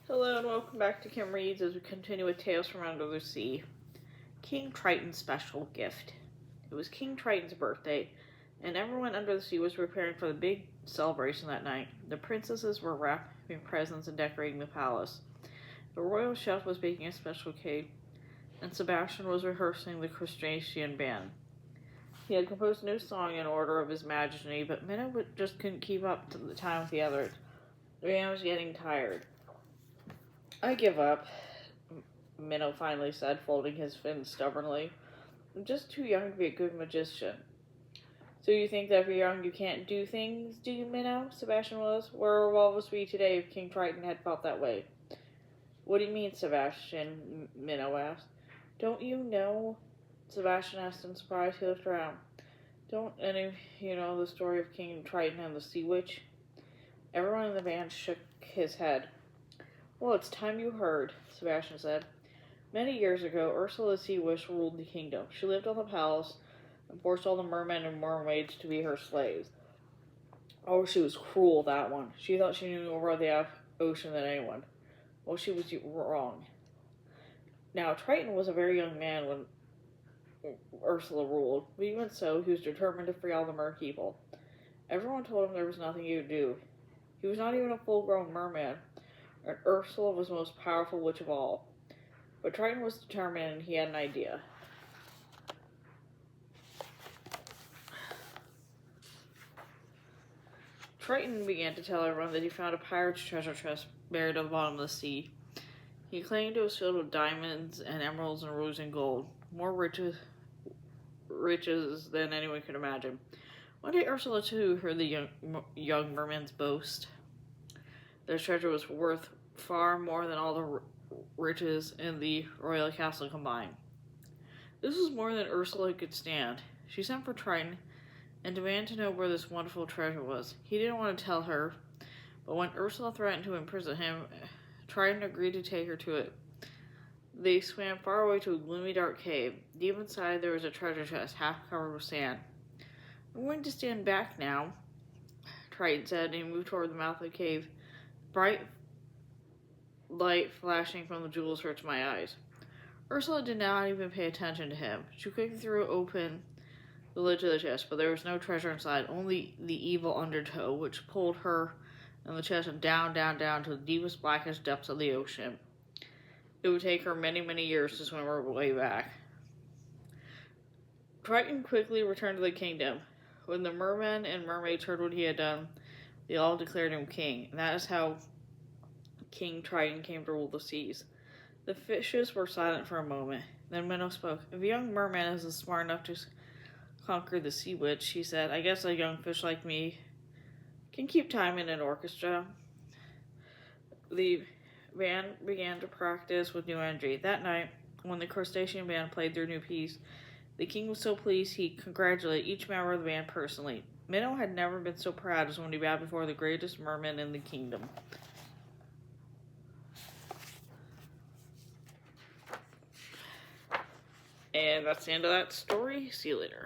Hello and welcome back to Kim Reads as we continue with Tales from Under the Sea. King Triton's special gift. It was King Triton's birthday, and everyone under the sea was preparing for the big celebration that night. The princesses were wrapping presents and decorating the palace. The royal chef was baking a special cake, and Sebastian was rehearsing the crustacean band. He had composed a new song in order of his majesty, but Minnow just couldn't keep up to the time with the others. The band was getting tired. "I give up," Minnow finally said, folding his fins stubbornly. "I'm just too young to be a good magician." "So you think that if you're young you can't do things, do you, Minnow?" Sebastian was. "Where would all of us be today if King Triton had felt that way?" "What do you mean, Sebastian?" Minnow asked. "Don't you know?" Sebastian asked in surprise. He looked around. "Don't any of you know the story of King Triton and the Sea Witch?" Everyone in the band shook his head. "Well, it's time you heard," Sebastian said. "Many years ago, Ursula the Sea Witch ruled the kingdom. She lived on the palace and forced all the mermen and mermaids to be her slaves. Oh, she was cruel, that one. She thought she knew more of the ocean than anyone. Well, she was wrong. Now, Triton was a very young man when Ursula ruled, but even so, he was determined to free all the mer people. Everyone told him there was nothing he could do. He was not even a full-grown merman, and Ursula was the most powerful witch of all. But Triton was determined, and he had an idea. Triton began to tell everyone that he found a pirate's treasure chest buried at the bottom of the sea. He claimed it was filled with diamonds and emeralds and rubies and gold, more riches than anyone could imagine. One day Ursula too heard the young merman's boast. Their treasure was worth far more than all the riches in the royal castle combined. This was more than Ursula could stand. She sent for Triton and demanded to know where this wonderful treasure was. He didn't want to tell her, but when Ursula threatened to imprison him, Triton agreed to take her to it. They swam far away to a gloomy, dark cave. Deep inside there was a treasure chest, half covered with sand. "I'm going to stand back now," Triton said, and he moved toward the mouth of the cave. Bright light flashing from the jewels hurt my eyes. Ursula did not even pay attention to him. She quickly threw open the lid to the chest, but there was no treasure inside, only the evil undertow, which pulled her and the chest down, down, down to the deepest, blackest depths of the ocean. It would take her many, many years to swim her way back. Triton quickly returned to the kingdom. When the mermen and mermaids heard what he had done, they all declared him king, and that is how King Triton came to rule the seas. The fishes were silent for a moment. Then Minnow spoke. "If a young merman is smart enough to conquer the sea witch," she said, "I guess a young fish like me can keep time in an orchestra." The band began to practice with new energy. That night, when the crustacean band played their new piece, the king was so pleased he congratulated each member of the band personally. Minnow had never been so proud as when he bowed before the greatest merman in the kingdom. And that's the end of that story. See you later.